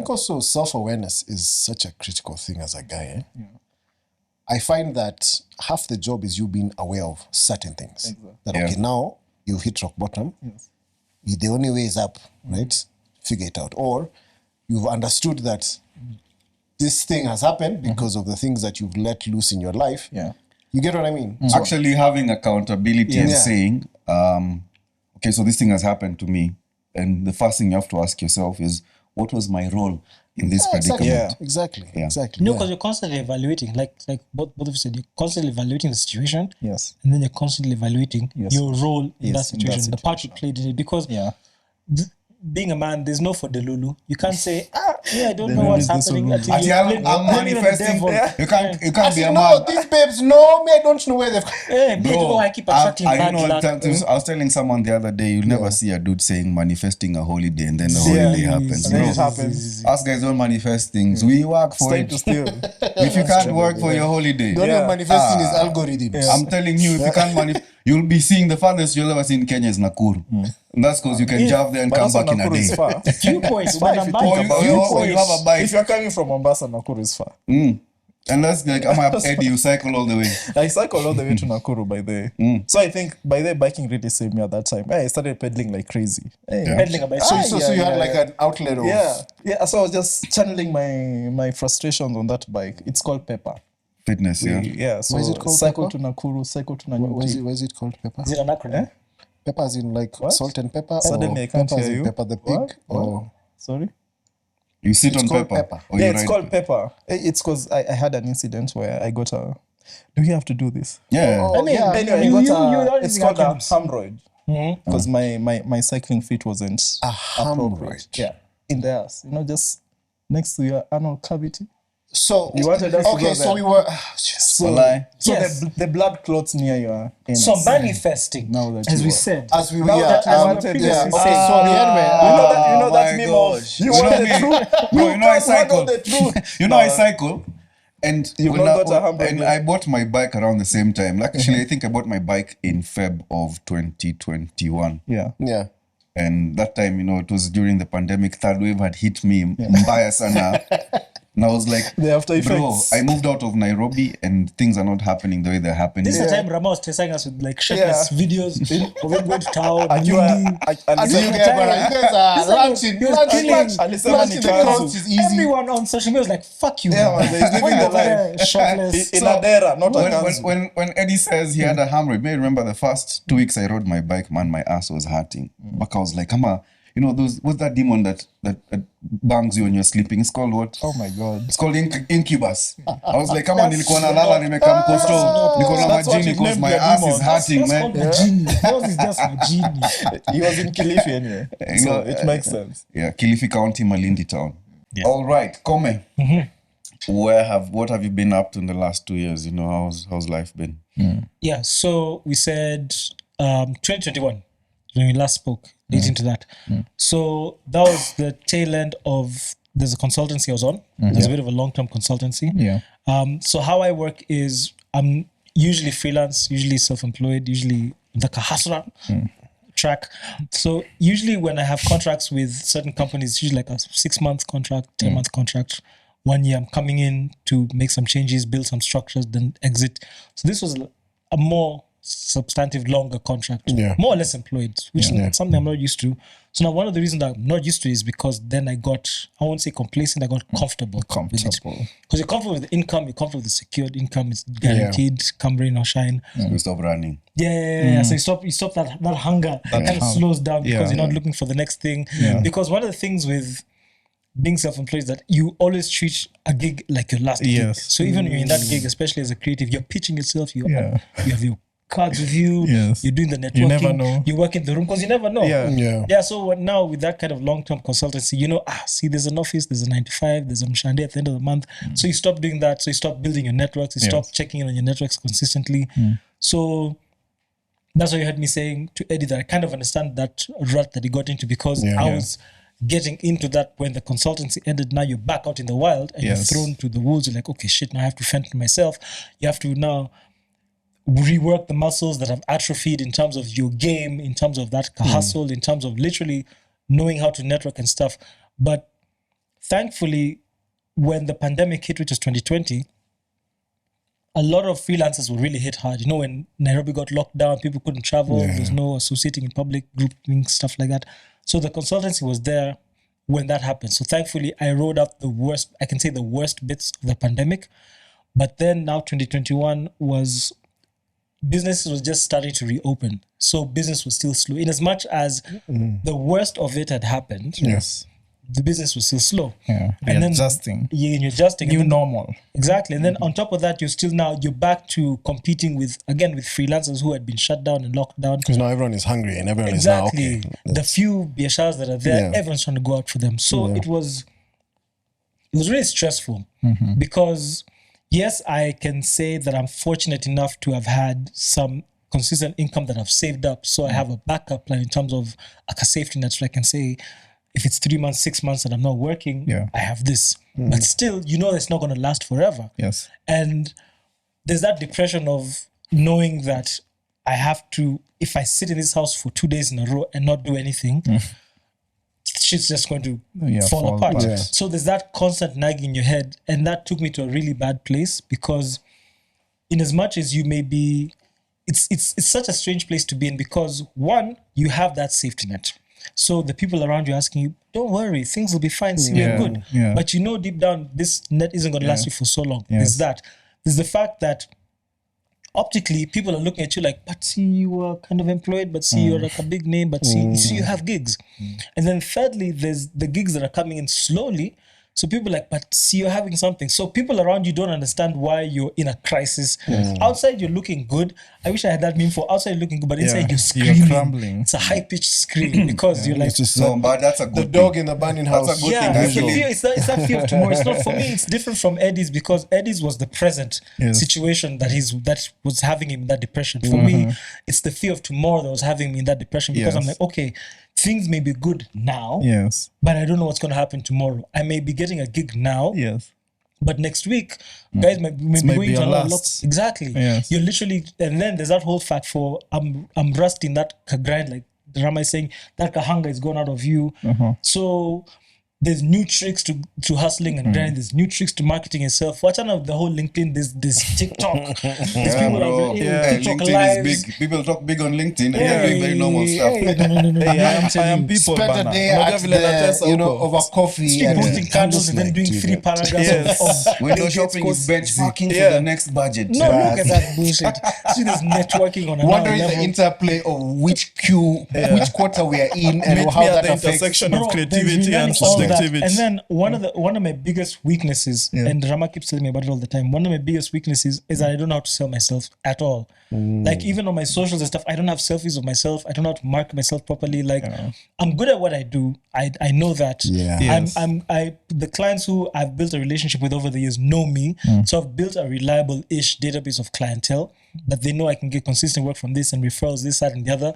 think also self-awareness is such a critical thing as a guy. I find that half the job is you being aware of certain things. That, okay, now you've hit rock bottom. The only way is up, right? Figure it out. Or you've understood that this thing has happened because of the things that you've let loose in your life. You get what I mean? So actually having accountability and saying, okay, so this thing has happened to me. And the first thing you have to ask yourself is, what was my role in this predicament? Exactly. No, because you're constantly evaluating, like both of you said, you're constantly evaluating the situation. Yes. And then you're constantly evaluating your role in that situation, the part you played in it. Because being a man, there's no for Delulu. You can't say, I don't know what's happening. I'm manifesting. You can't be a man. No, these babes, no, me, I don't know where they've... Bro, I keep attracting bad luck. I was telling someone the other day, you'll never see a dude saying manifesting a holiday and then the holiday happens. And then it happens. Us guys don't manifest things. We work for it. If you can't work for your holiday. The only manifesting is algorithms. I'm telling you, if you can't manifest, you'll be seeing the farthest you'll ever see in Kenya is Nakuru. And that's because you can drive there and come back in a day. Few points. You have a bike. If you're coming from Mombasa, Nakuru is far. And that's like, Eddie, you cycle all the way. I cycled all the way to Nakuru by the way. So I think by the biking really saved me at that time. I started pedaling like crazy. Pedaling a bike. So you had like an outlet of... Yeah, so I was just channeling my frustrations on that bike. It's called Pepper. Fitness, So why is it called cycle Pepper? to Nakuru, cycle to Why Nanyuki. is it called Pepper? Is it an acronym? Pepper as in like salt and pepper? Suddenly or I can't Pepper as hear in you. Pepper the pig? Or... Sorry? You sit It's on called pepper. Pepper. Or Yeah, you it's ride called Pepper. It's because I had an incident where I got a... Do we have to do this? Yeah. I mean, Anyway, it's you called a acronyms. hemorrhoid. Because my cycling feet wasn't A appropriate. hemorrhoid. Yeah, in the ass. just next to your anal cavity. So... You wanted us to Okay, go so there. we were... So Yes. the blood clots near your anus. So manifesting, Now that as you we are- said. As we were... Now that I wanted okay, to so say- anyway... You know that my meme gosh. of you You want know the me. truth. Bro, you know I can't handle cycle. the truth. You know I cycle. And You've when not got a hamburger and yet. I bought my bike around the same time. Like, actually, I think I bought my bike in Feb of 2021. Yeah. Yeah. And that time, it was during the pandemic. Third wave had hit me. Mbaya sana. And I was like, The after bro, effects. I moved out of Nairobi and things are not happening the way they're happening. This is the time Rama was testing us with like shirtless videos of him going to town. As you get, brother, you guys are ranching. Ranching the couch is easy. Everyone on social media was like, fuck you. Yeah, man, he's living the life. Shirtless. In Adera, not a Gansu. When Eddie says he had a hemorrhoid, may I remember the first 2 weeks I rode my bike, man, my ass was hurting. But I was like, what's that demon that bangs you when you're sleeping? It's called what? Oh my God. It's called incubus. I was like, nilikuwa nalala nimekam kosto. Niko na That's what majini you because named my your ass demon. is hurting, That's man. called Majini. Yours is just Majini. He was in Kilifi anyway. So it makes sense. Yeah, Kilifi County, Malindi town. Yeah. All right, Koome. What have you been up to in the last 2 years? How's life been? Yeah, so we said 2021 when we last spoke, leading to that. So that was the tail end of, there's a consultancy I was on. There's a bit of a long-term consultancy. Yeah. So how I work is I'm usually freelance, usually self-employed, usually the Kahasra track. So usually when I have contracts with certain companies, it's usually like a 6-month contract, 10-month contract. 1 year, I'm coming in to make some changes, build some structures, then exit. So this was a more substantive, longer contract, more or less employed, which is something I'm not used to. So now one of the reasons that I'm not used to is because then I won't say complacent, I got comfortable. With it. Because you're comfortable with the income, you're comfortable with the secured income, it's guaranteed, come rain or shine. We stop running. Yeah. So you stop that hunger that kind of slows down because you're not looking for the next thing. Because one of the things with being self-employed is that you always treat a gig like your last gig. So even when you're in that gig, especially as a creative, you're pitching yourself, you have your cards with you, you're doing the networking, you never know. You work in the room because you never know. So now with that kind of long-term consultancy, see, there's an office, there's a 9 to 5, there's a Mshande at the end of the month. So you stop doing that. So you stop building your networks, you stop checking in on your networks consistently. So that's why you heard me saying to Eddie that I kind of understand that rut that he got into because I was getting into that when the consultancy ended. Now you're back out in the wild and you're thrown to the wolves. You're like, okay, shit, now I have to fend for myself. You have to now rework the muscles that have atrophied in terms of your game, in terms of that hustle, in terms of literally knowing how to network and stuff. But thankfully, when the pandemic hit, which was 2020, a lot of freelancers were really hit hard. You know, when Nairobi got locked down, people couldn't travel. There's no associating in public, grouping, stuff like that. So the consultancy was there when that happened. So thankfully, I rode out the worst bits of the pandemic. But then now 2021 businesses was just starting to reopen. So business was still slow. In as much as the worst of it had happened, the business was still slow. Yeah. And then adjusting. You're adjusting. New normal. Exactly. And then on top of that, you're back to competing with freelancers who had been shut down and locked down. Because now everyone is hungry and everyone is now, okay. The few biashas that are there, everyone's trying to go out for them. So it was really stressful because yes, I can say that I'm fortunate enough to have had some consistent income that I've saved up. So I have a backup plan in terms of like a safety net. So I can say, if it's 3 months, 6 months that I'm not working, I have this. But still, it's not going to last forever. Yes. And there's that depression of knowing that I have to, if I sit in this house for 2 days in a row and not do anything, shit's just going to fall apart. Yeah. So there's that constant nagging in your head. And that took me to a really bad place because in as much as you may be, it's such a strange place to be in because one, you have that safety net. So the people around you asking you, don't worry, things will be fine, see, we're good. Yeah. But deep down, this net isn't going to last you for so long. There's that. There's the fact that optically, people are looking at you like, but see, you are kind of employed, but see, you're like a big name, but see, you have gigs. And then thirdly, there's the gigs that are coming in slowly. So people are like, but see, you're having something. So people around you don't understand why you're in a crisis. Outside, you're looking good. I wish I had that meme for outside you're looking good, but inside you're screaming. You're crumbling. It's a high-pitched scream because you're like... but that's a good the dog in the burning house. That's a good thing. It's that fear of tomorrow. It's not for me. It's different from Eddie's because Eddie's was the present situation that was having him in that depression. For me, it's the fear of tomorrow that was having me in that depression because I'm like, okay, things may be good now, but I don't know what's going to happen tomorrow. I may be getting a gig now, but next week, guys may be going to another lock. Exactly. You're literally, and then there's that whole fact for I'm rusty in that grind, like Rama is saying, that hunger is gone out of you. So there's new tricks to hustling and grinding. There's new tricks to marketing yourself. Watch out of the whole LinkedIn. There's TikTok. There's people TikTok LinkedIn lives. is big. People talk big on LinkedIn. Very normal stuff. No. I am people. Spend a day at over coffee and posting candles and then doing 3 paragraphs of window shopping is benchmarking for the next budget. No, look at that bullshit. See, there's networking on another wondering level. the interplay of which quarter we are in and Meet how me at that the affects. intersection of creativity and Learning all that. subjectivity. And then one of my biggest weaknesses, and Rama keeps telling me about it all the time, one of my biggest weaknesses is that I don't know how to sell myself at all. Like even on my socials and stuff, I don't have selfies of myself. I don't know how to market myself properly. Like I'm good at what I do. I know that. The clients who I've built a relationship with over the years know me. So I've built a reliable-ish database of clientele that they know I can get consistent work from this and referrals, this, that, and the other.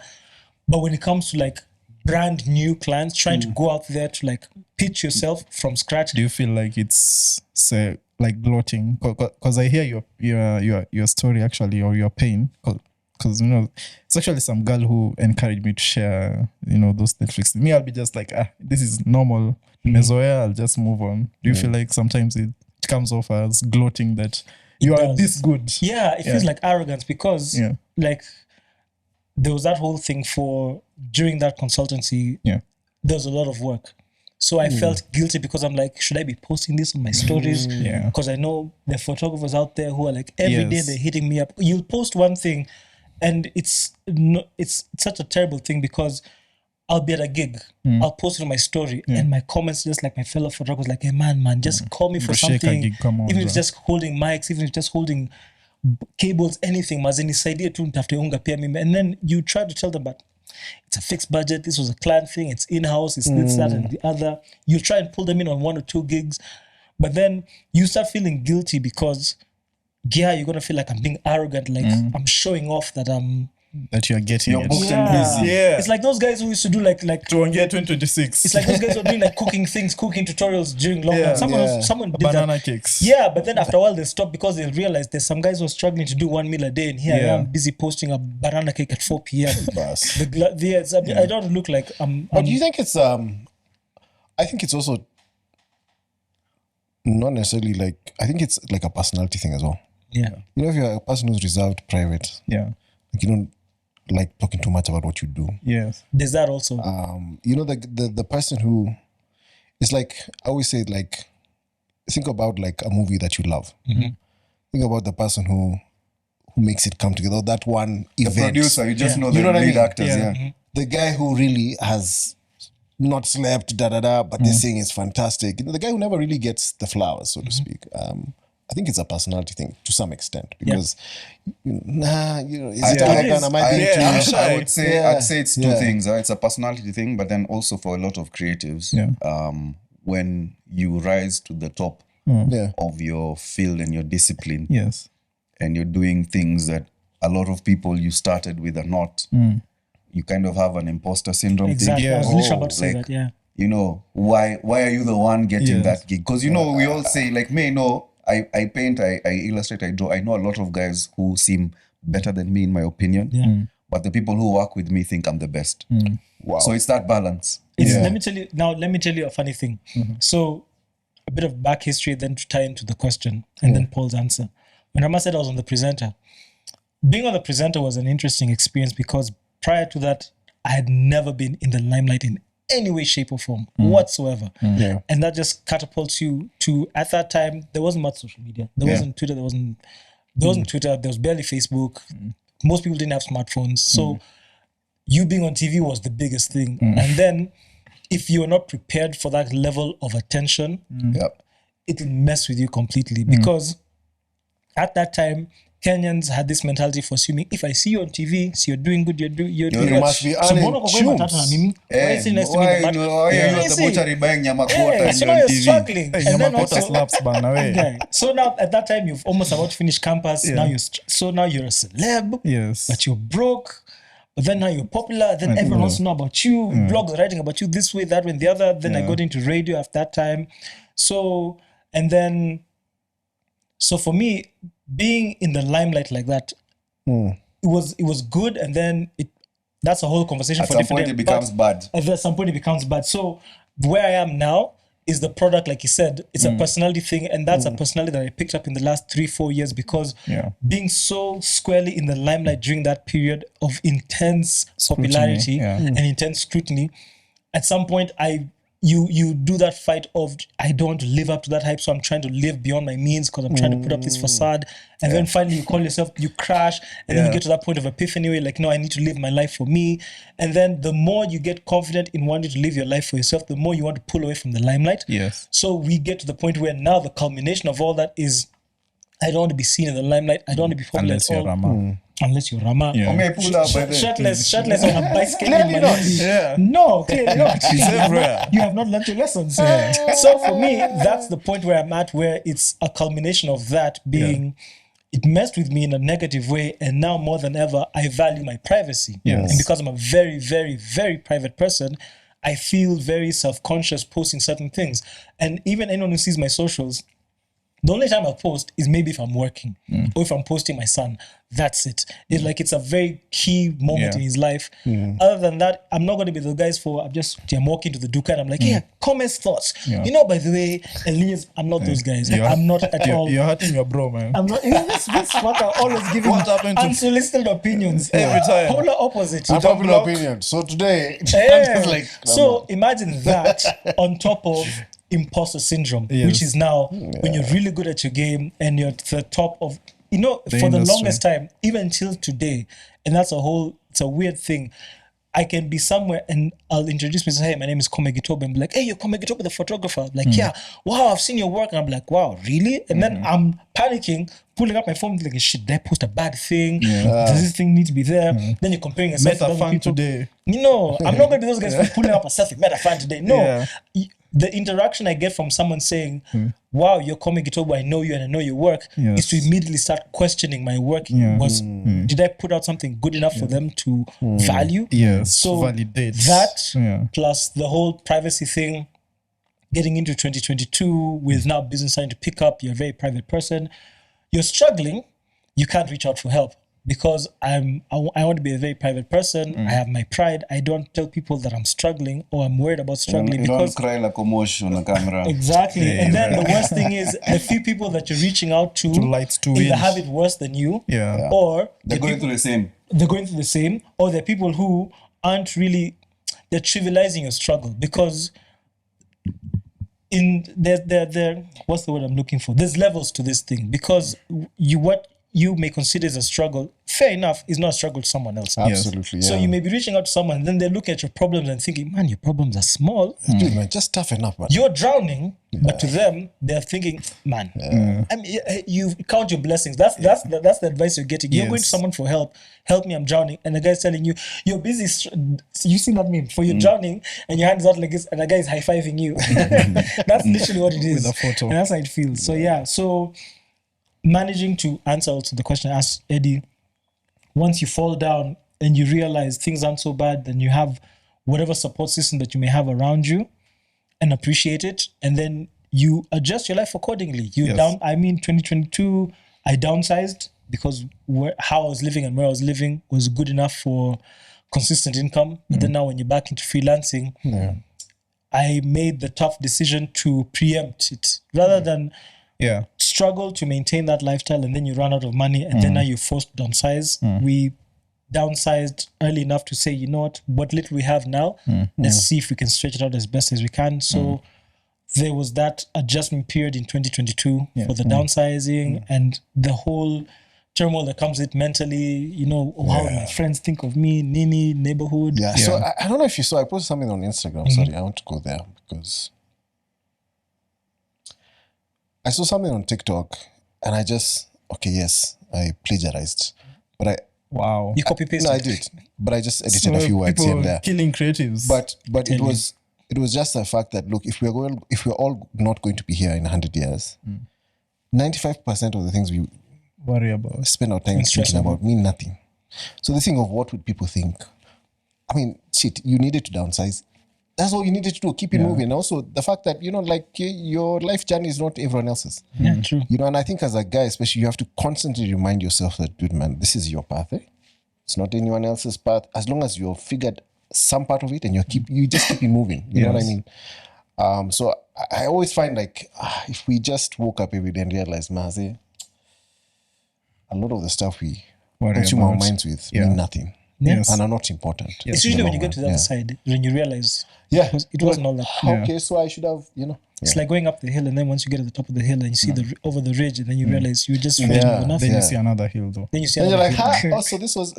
But when it comes to like brand new clients, trying to go out there to like pitch yourself from scratch. Do you feel like it's say like gloating? Because I hear your story actually, or your pain. Because it's actually some girl who encouraged me to share those Netflix. Me, I'll be just like, this is normal. Mezoea, I'll just move on. Do you feel like sometimes it comes off as gloating that you are this good? Yeah, it feels like arrogance because like there was that whole thing during that consultancy, there was a lot of work. So I felt guilty because I'm like, should I be posting this on my stories? Because I know there are photographers out there who are like, every day they're hitting me up. You'll post one thing and it's such a terrible thing because I'll be at a gig, I'll post it on my story and my comments just like my fellow photographers like, hey man, just call me for something. Even if it's just holding mics, even if it's just holding cables, anything, mazeni tu nitafute unga pia mimi. And then you try to tell them, but it's a fixed budget, this was a client thing, it's in-house, it's this, that, and the other. You try and pull them in on 1 or 2 gigs, but then you start feeling guilty because you're gonna feel like I'm being arrogant, like I'm showing off that you're getting you're booked and busy. It's like those guys who used to do like to get 2026. It's like those guys who are doing like cooking tutorials during lockdown. Someone did banana that. cakes. Yeah, but then after a while they stopped because they realized there's some guys who are struggling to do 1 meal a day, and here I am busy posting a banana cake at 4 p.m. I don't look like I'm. But do you think it's I think it's also not necessarily like, I think it's like a personality thing as well. Yeah. You know, if you're a person who's reserved, private, Yeah. like you don't like talking too much about what you do. Yes. There's that also. You know, the person who, it's like, I always say, like, think about like a movie that you love. Think about the person who makes it come together. That one event. The producer, you just know You the know what I lead mean? actors. Yeah. The guy who really has not slept, but they're saying it's fantastic. You know, the guy who never really gets the flowers, so to speak. I think it's a personality thing to some extent because, is it arrogant? Am I being too I would say Yeah. I'd say it's two things. It's a personality thing, but then also for a lot of creatives, when you rise to the top of your field and your discipline, Yes. and you're doing things that a lot of people you started with are not, you kind of have an imposter syndrome Exactly. thing. I was literally about to say like, that. Yeah. You know, why are you the one getting Yes. that gig? Because, you know, we all say, like, me, no, I paint, I illustrate, I draw. I know a lot of guys who seem better than me, in my opinion. Yeah. But the people who work with me think I'm the best. Wow. So it's that balance. Let me tell you a funny thing. So a bit of back history, then to tie into the question, and then Paul's answer. When Rama said I was on the presenter, being on the presenter was an interesting experience because prior to that, I had never been in the limelight in any way, shape, or form whatsoever. Yeah. And that just catapults you to, at that time, there wasn't much social media. There wasn't Twitter, there wasn't Twitter, there was barely Facebook. Most people didn't have smartphones. So you being on TV was the biggest thing. And then if you're not prepared for that level of attention, it'll mess with you completely. Because at that time, Kenyans had this mentality for assuming if I see you on TV, so you're doing good, you're doing You must be so earning mbona uko kwa matatu na mimi? Why are you sitting next to me in the matatu? Why are you at the See? butchery buying nyama quota Yeah, and so you're now on you're TV? struggling. Hey, And then Yamamoto also, slaps bana way. yeah. So now at that time you've almost about to finish campus. Now you're a celeb, Yes. but you're broke. But then now you're popular. Then everyone wants to know about you. Blogs are writing about you this way, that way, and the other. Then I got into radio after that time. So for me, being in the limelight like that, it was good. And then that's a whole conversation At for some different point it day. becomes But bad. at some point it becomes bad. So where I am now is the product, like you said, it's a personality thing, and that's a personality that I picked up in the last 3-4 years because being so squarely in the limelight during that period of intense popularity and intense scrutiny, at some point you do that fight of I don't want to live up to that hype, so I'm trying to live beyond my means because I'm trying to put up this facade, and then finally you call yourself, you crash, and then you get to that point of epiphany where you're like, no, I need to live my life for me. And then the more you get confident in wanting to live your life for yourself, the more you want to pull away from the limelight. Yes. So we get to the point where now the culmination of all that is I don't want to be seen in the limelight. I don't want to be popular Unless at you're all. Rama. Unless you're Rama. Yeah. I may pull out by the Shirtless on a bicycle. Clearly not. Yeah. No, clearly not. It's everywhere. You have not learned your lessons. So for me, that's the point where I'm at, where it's a culmination of that being, it messed with me in a negative way. And now more than ever, I value my privacy. Yes. And because I'm a very, very, very private person, I feel very self-conscious posting certain things. And even anyone who sees my socials, the only time I post is maybe if I'm working or if I'm posting my son. That's it. It's like it's a very key moment in his life. Other than that, I'm not going to be the guys for I'm walking to the Duka and I'm like, Koome's thoughts. Yeah. You know, by the way, Elias, I'm not those guys. I'm not at all. You're hurting your bro, man. I'm not. This fucker always giving What happened to- unsolicited opinions. Every time. Polar opposite. Unpopular opinion. So today, I'm Yeah. just like, So imagine that on top of imposter syndrome, Yes. which is now when you're really good at your game and you're at the top of, for the industry. longest time, even till today, and it's a weird thing. I can be somewhere and I'll introduce myself, hey, my name is Koome Rama, and be like, hey, you're Koome Rama, the photographer. Like, wow, I've seen your work. And I'm like, wow, really? And then I'm panicking, pulling up my phone, like, shit, did I post a bad thing? Does this thing need to be there? Then you're comparing yourself Met to a other fan people. today. I'm not going to be those guys for pulling up a selfie. Met a fan today. No. Yeah. The interaction I get from someone saying, wow, you're Koome Rama, I know you and I know your work, is to immediately start questioning my work. Did I put out something good enough for them to value? Yes. So validate that plus the whole privacy thing, getting into 2022 with now business starting to pick up, you're a very private person, you're struggling, you can't reach out for help. because I want to be a very private person. I have my pride. I don't tell people that I'm struggling or I'm worried about struggling You because don't cry like a mosh on a camera. exactly. And then the worst thing is the few people that you're reaching out to either have it worse than you, or they're going through the same. They're going through the same, or they're people who aren't really, they're trivializing your struggle because in there what's the word I'm looking for? There's levels to this thing because what you may consider as a struggle, fair enough, is not a struggle to someone else. Absolutely, So you may be reaching out to someone and then they look at your problems and thinking, man, your problems are small. Dude, man, just toughen up, man. You're drowning, but to them, they're thinking, man, I mean, you count your blessings. That's the advice you're getting. You're going to someone for help. Help me, I'm drowning. And the guy's telling you, you're busy. You see that meme? For you're drowning and your hand is out like this and the guy is high-fiving you. That's literally what it is. With a photo. And that's how it feels. So, so managing to answer also the question I asked Eddie, once you fall down and you realize things aren't so bad, then you have whatever support system that you may have around you and appreciate it. And then you adjust your life accordingly. 2022, I downsized because how I was living and where I was living was good enough for consistent income. But then now when you're back into freelancing, I made the tough decision to preempt it rather than struggle to maintain that lifestyle and then you run out of money and then now you're forced to downsize. We downsized early enough to say, you know what little we have now, let's see if we can stretch it out as best as we can. So there was that adjustment period in 2022 for the downsizing and the whole turmoil that comes with mentally, how my friends think of me, Nini, neighborhood. So I don't know if you saw, I posted something on Instagram. Sorry, I want to go there because I saw something on TikTok and I plagiarized. But you copy pasted? No, I did. But I just edited a few words here and there. Killing creatives. But it was just the fact that, look, if we're all not going to be here in 100 years, 95% of the things we worry about, spend our time thinking about mean nothing. So the thing of what would people think? I mean, shit, you needed to downsize. That's all you needed to do. Keep it moving. Also, the fact that, your life journey is not everyone else's. Yeah, true. And I think as a guy, especially, you have to constantly remind yourself that, dude, man, this is your path. It's not anyone else's path. As long as you've figured some part of it and you just keep it moving. You know what I mean? So I always find if we just woke up every day and realized, man, a lot of the stuff we consume our minds with mean nothing. And are not important. It's usually when you get to the other side, when you realize it wasn't all that. Okay, so I should have, It's like going up the hill and then once you get to the top of the hill and you see over the ridge and then you realize you just reached enough. Then you see another hill though. Then you see another hill. You're like, so this was,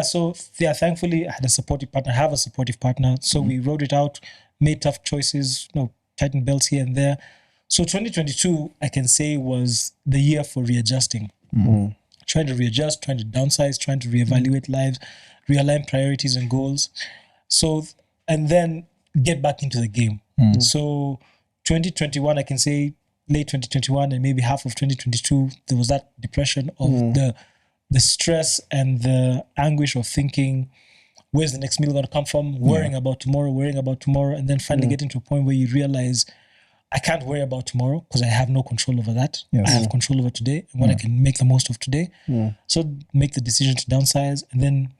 so thankfully I had a supportive partner. I have a supportive partner. So we wrote it out, made tough choices, tightened belts here and there. So 2022, I can say, was the year for readjusting. Trying to readjust, trying to downsize, trying to reevaluate lives, realign priorities and goals. So, and then get back into the game. So 2021, I can say late 2021 and maybe half of 2022, there was that depression of the stress and the anguish of thinking, where's the next meal going to come from? Worrying about tomorrow, and then finally getting to a point where you realize, I can't worry about tomorrow because I have no control over that. I have control over today and what I can make the most of today. So make the decision to downsize and then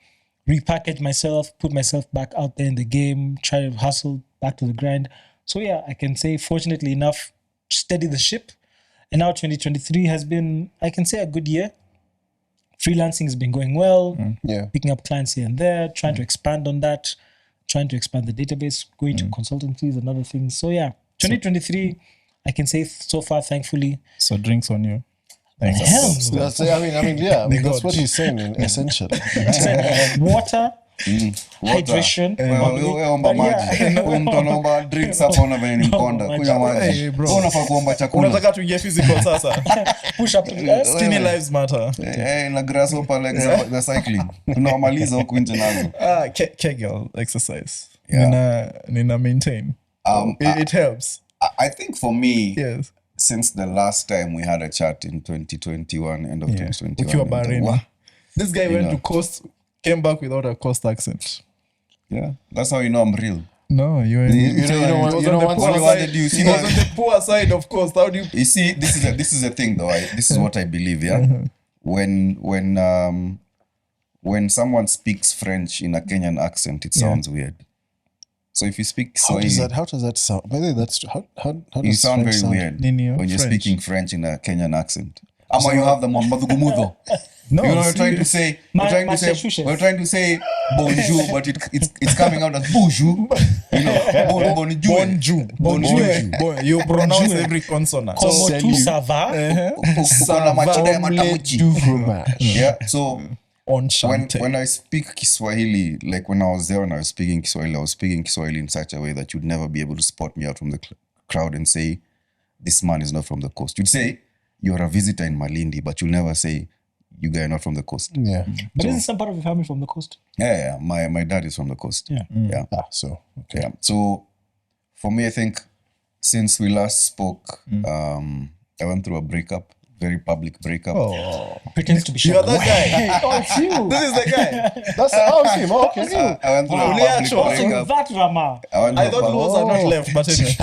repackage myself, put myself back out there in the game, try to hustle back to the grind. So I can say, fortunately enough, steady the ship. And now 2023 has been, I can say, a good year. Freelancing has been going well, picking up clients here and there, trying to expand on that, trying to expand the database, going to consultancies and other things. So 2023, I can say so far, thankfully. So drinks on you. Thanks. That's what he's saying in essential. Water, hydration. Drinks hapo na vile mkonda. Kunywa maji. Unafaa kuomba chakula. Unataka tuingie physical sasa. Push up. Skinny lives matter. Na grasshopper legs the cycling. Tunamaliza huko nje nazo. Kegel exercise. Nina maintain. It helps. I think for me, since the last time we had a chat in 2021, end of 2021. This guy went to Coast, came back without a Coast accent. Yeah, that's how you know I'm real. No, he was on the poor side of Coast. How do you? You see, this is the thing though. This is what I believe. Yeah, when someone speaks French in a Kenyan accent, it sounds weird. So if you speak Swahili, how does that sound? By the way, that's how you does sound French very weird In your when you're French. speaking French in a Kenyan accent. Ama you have the madhugumudo. No, You know, we're trying to say, we're trying to say bonjour, but it's coming out as bonjour. You know, bonjour. Bonjour. You pronounce every consonant. Como tu ça va? Uko na machida ya matamuchi. du fromage. Yeah, so Enchante. when I speak Kiswahili, like when I was there and I was speaking Kiswahili in such a way that you'd never be able to spot me out from the crowd and say, this man is not from the coast. You'd say, you're a visitor in Malindi, but you'll never say, you guys are not from the coast. Yeah. But isn't some part of your family from the coast? Yeah. My dad is from the coast. Yeah. Yeah. So okay. Yeah. So for me, I think since we last spoke, I went through a breakup, very public breakup. Pretends to be You're sure. that guy. Oh, it's you. This is the guy. That's him. Okay. I went through a Wow. public So breakup. that Rama. I thought Luz are not left, but anyway.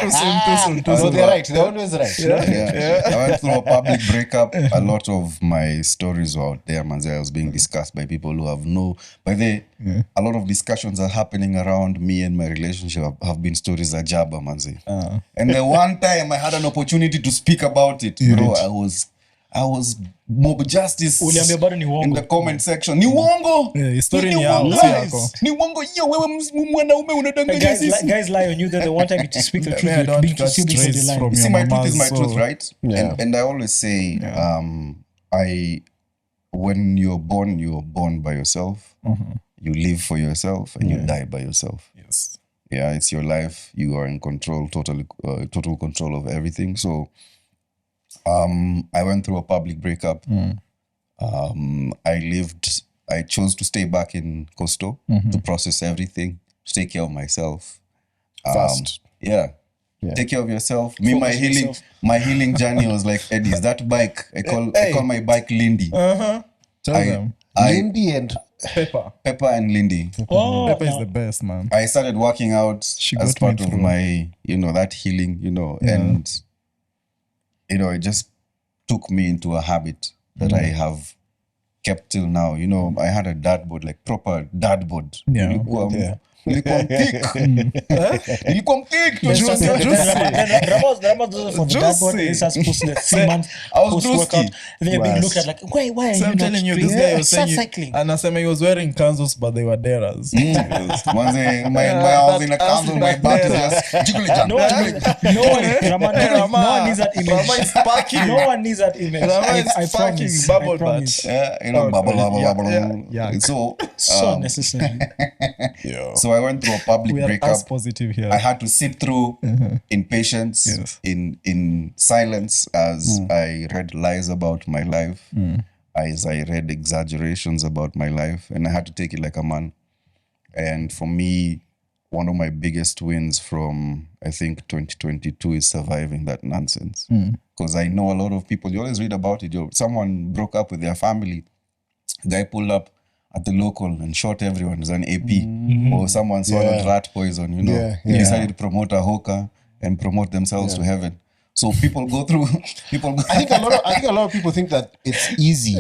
Too soon. So they're right. They're always right. Yeah. I went through a public breakup. A lot of my stories were out there, Manze. I was being discussed by people who have a lot of discussions are happening around me and my relationship have been stories of Jabba, Manze. And the one time I had an opportunity to speak about it, bro, I was mob justice Uliambia bado ni uongo. in the comment section. Ni uongo. Story Ni ni yao, uongo, si guys. yako. Ni uongo. Yo, wewe mwanaume unadanganya sisi. Guys lie on you that the one time you to speak the truth, I you're don't being trust still being trace lie. from See, your my truth is mama's my truth, soul. right? Yeah. And I always say, when you're born by yourself. You live for yourself and you die by yourself. Yes. Yeah, it's your life. You are in control, total control of everything. So, I went through a public breakup. I chose to stay back in Coastal to process everything, to take care of myself. Fast. Yeah. Take care of yourself. Me, my healing journey was like Eddie's. That bike, I call my bike Lindy. Tell them. Lindy and Pepper and Lindy. Pepper is the best, man. I started working out She as got me part of through. my, that healing, and, it just took me into a habit that I have kept till now. I had a dad bod, like proper dad bod. Yeah. Nilikuwa thick. Nilikuwa thick. Rama does it for the dad bod. He's supposed to 3 months I was post-workout. drusky. And then you're being looked at like, why are So you I'm not telling you, doing this guy was start saying, cycling? and Asema, he was wearing kanzus, but they were daras. Once my house in a council, my butt is just jiggly jump. No one needs that image. Rama is packing. No one needs that image. Rama is I packing promise. bubble I promise. butt. Bubble. Yeah. So Unnecessary. so I went through a public We are breakup. as positive here. I had to sit through in patience, Yes. in silence, as I read lies about my life, as I read exaggerations about my life, and I had to take it like a man. And for me, one of my biggest wins from, I think, 2022 is surviving that nonsense. Because I know a lot of people, you always read about it. Someone broke up with their family, guy pulled up at the local and shot everyone as an AP, or someone swallowed rat poison, They decided to promote a hawker and promote themselves to heaven. So people go through. I think a lot of people think that it's easy.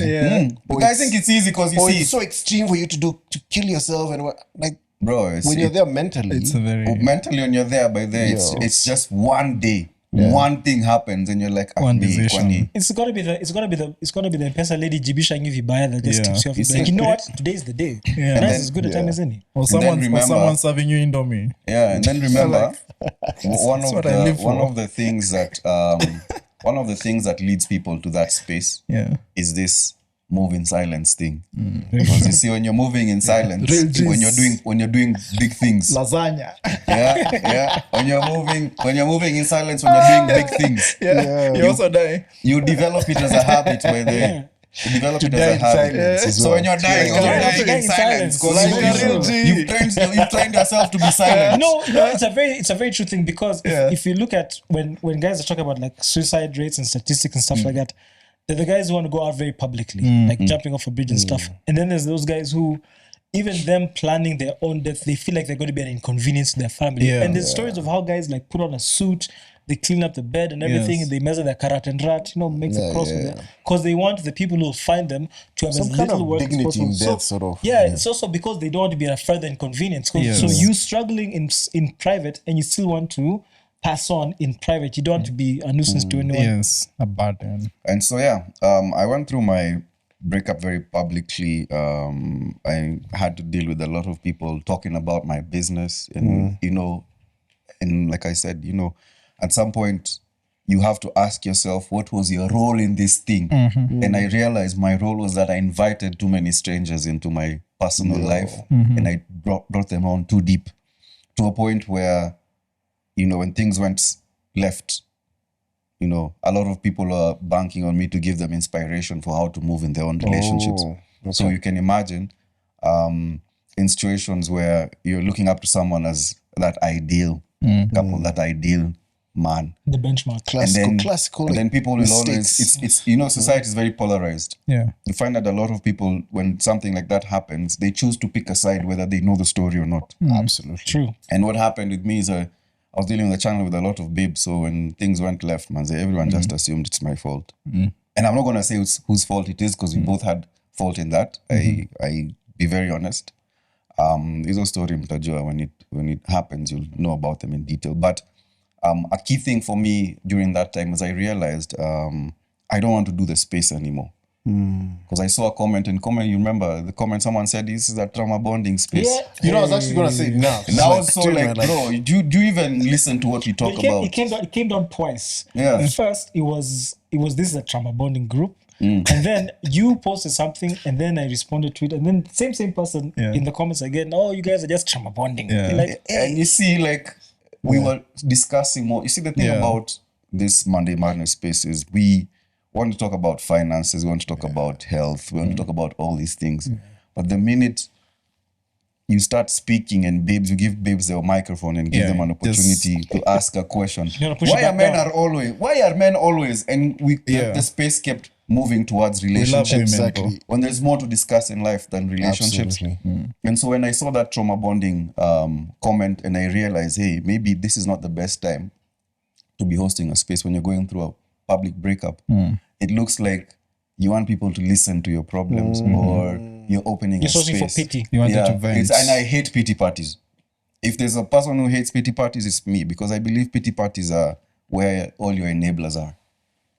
But I think it's easy because you see, it's so extreme for you to kill yourself and like bro, when you're there mentally. It's a very... mentally when you're there, by there, it's just one day. One thing happens and you're like, One decision. It's gonna be the pesa lady jibishangi vibaya that just keeps you off. Like, you know what? Today is the day. Yeah. And that's as good a time as any. Or remember- someone serving you Indomie. Yeah, and then remember, one what I live for. of the things that leads people to that space is this move in silence thing. Because you see, when you're moving in silence, Real juice. when you're doing big things, Lasagna. when you're moving in silence, when you're doing big things, You also die. you develop it as a habit. By the way. You develop it die as a in habit. silence as So well. when you're dying, Yeah. you're Yeah. dying Yeah. in silence because Like a real G. you've trained yourself to be silent. No, it's a very true thing because if you look at when guys are talking about like suicide rates and statistics and stuff like that, they're the guys who want to go out very publicly, like jumping off a bridge and stuff. And then there's those guys who, even them planning their own death, they feel like they're going to be an inconvenience to their family. Yeah. And there's stories of how guys like put on a suit, they clean up the bed and everything, and they measure their karat and rat, makes a cross with it. Because they want the people who find them to have Some as kind little of work as dignity possible. in death, sort of. Yeah, it's also because they don't want to be a further inconvenience. So you struggling in private and you still want to pass on in private. You don't want to be a nuisance to anyone. Yes, a burden. And so, I went through my breakup very publicly. I had to deal with a lot of people talking about my business. And, and like I said, at some point, you have to ask yourself, what was your role in this thing? And I realized my role was that I invited too many strangers into my personal life, and I brought them on too deep to a point where, when things went left, a lot of people are banking on me to give them inspiration for how to move in their own relationships. So you can imagine in situations where you're looking up to someone as that ideal couple, that ideal man. The benchmark. Classical. And then people will always, it's society is very polarized. Yeah. You find that a lot of people, when something like that happens, they choose to pick a side whether they know the story or not. Absolutely. True. And what happened with me is I was dealing with the channel with a lot of babes, so when things went left, everyone just assumed it's my fault. And I'm not going to say whose fault it is, because we both had fault in that. I be very honest. Hizo story mtajua when it happens, you'll know about them in detail. But a key thing for me during that time is I realized I don't want to do the space anymore. Because I saw a comment, and you remember the comment someone said, this is a trauma bonding space. Yeah. I was actually going to say now. And I was so bro, do you even listen to what you talk about? It came down twice. Yeah. First, it was this is a trauma bonding group. And then you posted something, and then I responded to it, and then same person in the comments again, oh, you guys are just trauma bonding. Like, hey. And you see, we were discussing more. You see, the thing about this Monday Madness space is we want to talk about finances, we want to talk about health, we want to talk about all these things. But the minute you start speaking and you give babes their microphone and give them an opportunity to ask a question. Why are men always? And the space kept moving towards relationships. Exactly. When there's more to discuss in life than relationships. And so when I saw that trauma bonding comment, and I realized, hey, maybe this is not the best time to be hosting a space when you're going through a public breakup. It looks like you want people to listen to your problems, or you're opening a space. You're searching for pity. You wanted to vent. And I hate pity parties. If there's a person who hates pity parties, it's me, because I believe pity parties are where all your enablers are.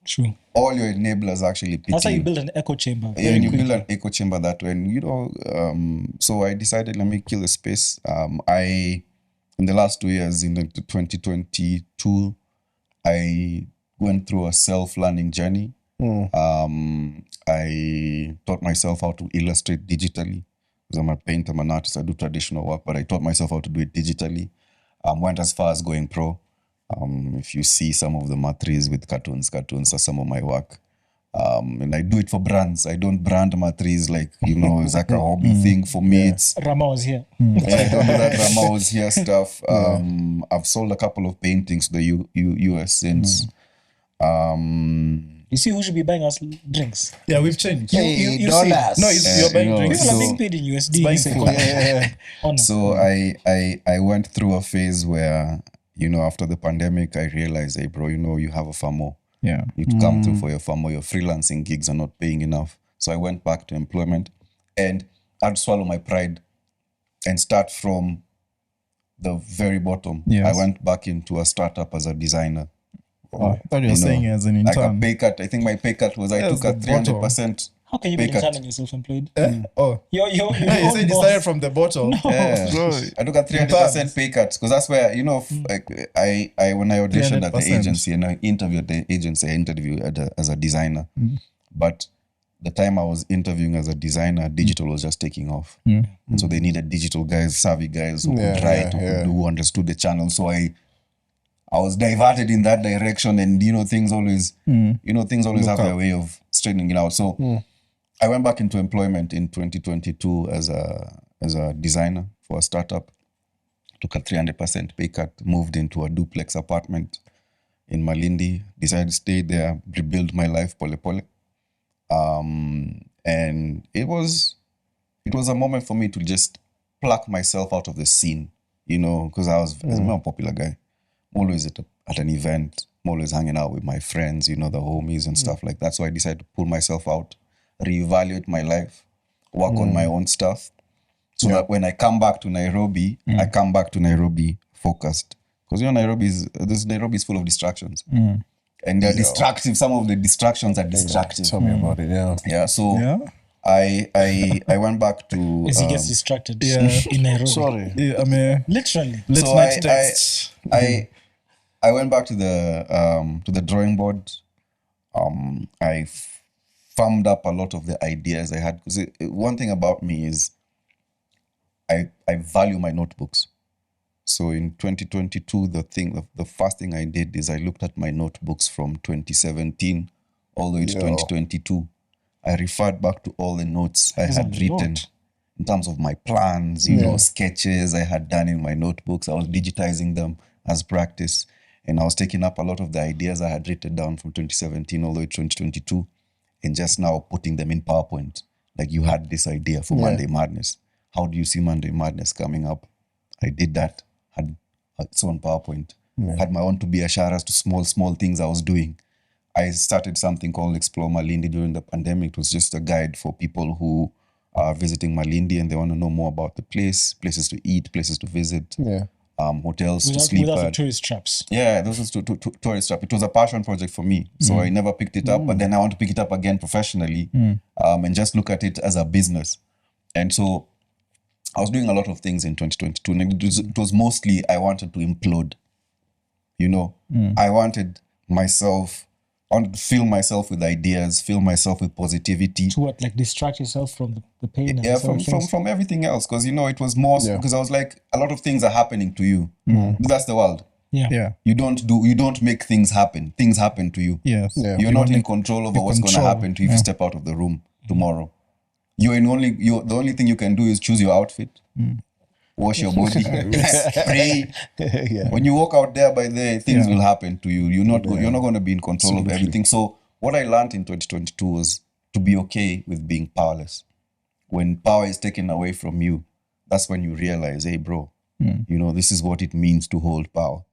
True. All your enablers actually pity. That's how you build an echo chamber. And you build an echo chamber that way. And, so I decided, let me kill the space. In the last 2 years, in 2022, I went through a self-learning journey. I taught myself how to illustrate digitally. Because I'm a painter, I'm an artist, I do traditional work, but I taught myself how to do it digitally. Went as far as going pro. If you see some of the matrices with cartoons are some of my work. And I do it for brands. I don't brand matrices it's like a hobby thing. For me, it's... Rama was here. I don't do that Rama was here stuff. I've sold a couple of paintings to the US since. You see who should be buying us drinks? Yeah, we've changed. You dollars. No, you're buying drinks. People are being paid in USD. So I went through a phase where, after the pandemic, I realized, hey, bro, you have a FAMO. Yeah. You need to come through for your FAMO. Your freelancing gigs are not paying enough. So I went back to employment, and I had to swallow my pride and start from the very bottom. Yes. I went back into a startup as a designer. I thought you were saying as an Like a intern. pay cut. I think my pay cut was I took a 300%. How can you be pay cut. intern and you're self-employed? Oh. You're You said you started from the bottom. Yeah. I took a 300% pay cut because that's where, I when I auditioned at the 300%. agency and I interviewed at the agency, I interviewed as a designer. But the time I was interviewing as a designer, digital was just taking off. And so they needed digital guys, savvy guys who could write, who understood the channel. So I was diverted in that direction, and things always have their way of straightening it out. So I went back into employment in 2022 as a designer for a startup. Took a 300% pay cut, moved into a duplex apartment in Malindi, decided to stay there, rebuild my life, pole pole. And it was a moment for me to just pluck myself out of the scene, because I'm a popular guy. I'm always at an event. I'm always hanging out with my friends, the homies and stuff like that. So I decided to pull myself out, reevaluate my life, work on my own stuff. So that when I come back to Nairobi, I come back to Nairobi focused. Because Nairobi is full of distractions. And they're destructive. Some of the distractions are destructive. Tell me about it, Yeah, so I went back to... As he gets distracted in Nairobi. Sorry. Yeah, I mean, Literally. let's not text. I went back to the drawing board. I farmed up a lot of the ideas I had. Because one thing about me is I value my notebooks. So in 2022, the first thing I did is I looked at my notebooks from 2017 all the way to 2022. I referred back to all the notes I had written in terms of my plans, sketches I had done in my notebooks. I was digitizing them as practice. And I was taking up a lot of the ideas I had written down from 2017 all the way to 2022 and just now putting them in PowerPoint. Like, you had this idea for Monday Madness. How do you see Monday Madness coming up? I did that. Had its own PowerPoint. Had my own to be asharas to small things I was doing. I started something called Explore Malindi during the pandemic. It was just a guide for people who are visiting Malindi and they want to know more about the place, places to eat, places to visit, hotels to sleep without at. the tourist traps. Yeah, those was tourist trap. It was a passion project for me. So I never picked it up, but then I want to pick it up again professionally and just look at it as a business. And so I was doing a lot of things in 2022. And it was mostly I wanted to implode. I wanted to fill myself with ideas, fill myself with positivity. To what? Like distract yourself from the pain? Yeah, from everything else. Because, it was more... Because I was like, a lot of things are happening to you. That's the world. Yeah. You don't make things happen. Things happen to you. Yes. Yeah. You're not in control over what's going to happen to you if you step out of the room tomorrow. The only thing you can do is choose your outfit, wash your body, pray. When you walk out there things will happen to you. You're not going to be in control of everything. So what I learned in 2022 was to be okay with being powerless. When power is taken away from you, that's when you realize, hey, bro, this is what it means to hold power.